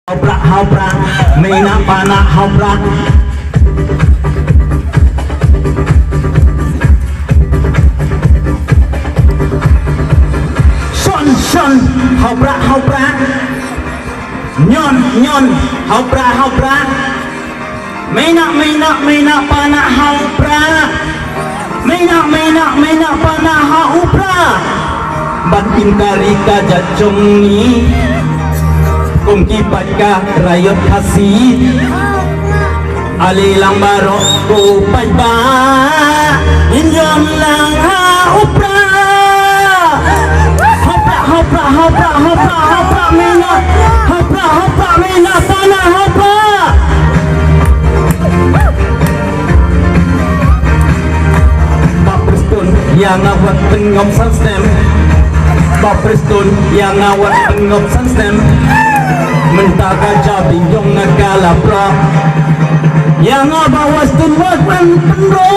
Haupra, mina pana haupra. Son, haupra. Nyon, haupra. Mina pana haupra. Mina pana haupra. Batin kari kajat jongi. Kung kipat rayot kasih alilang barok ko pa inyon lang haupra hopra mina sana hopra Bapriston yang awat pengop sistem Bapriston yang awat pengop sistem Mentaka jabing yung nagkalapra yang abawas tunwag penro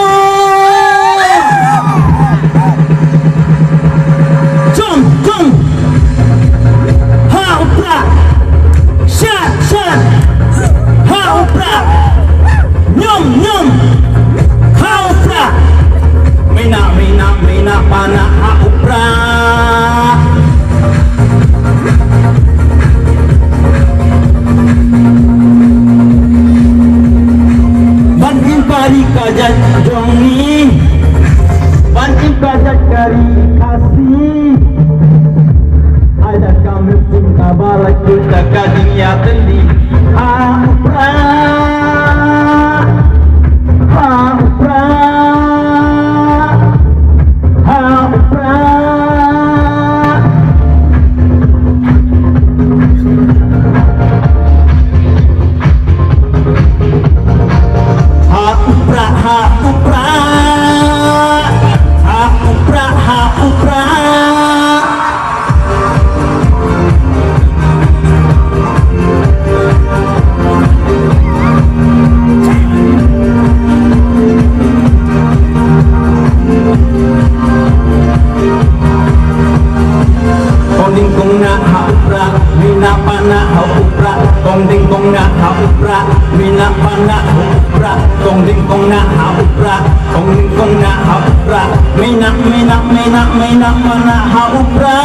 Jom haupra Syat haupra Nyom haupra Mina pana haupra kajat jongi banting kajat kari kasih ada kami cinta balak kita kading ya tendi haupra mina mana haupra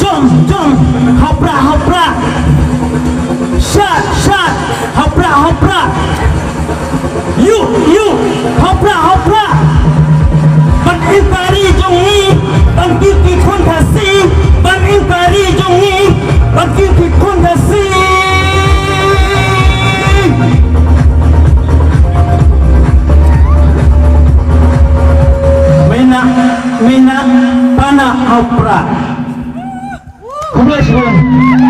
jom haupra syat haupra you haupra ban impari jongi ban kiki kon kasih ban impari jongi ban kiki kon kasih mina pana haupra. Kumpulan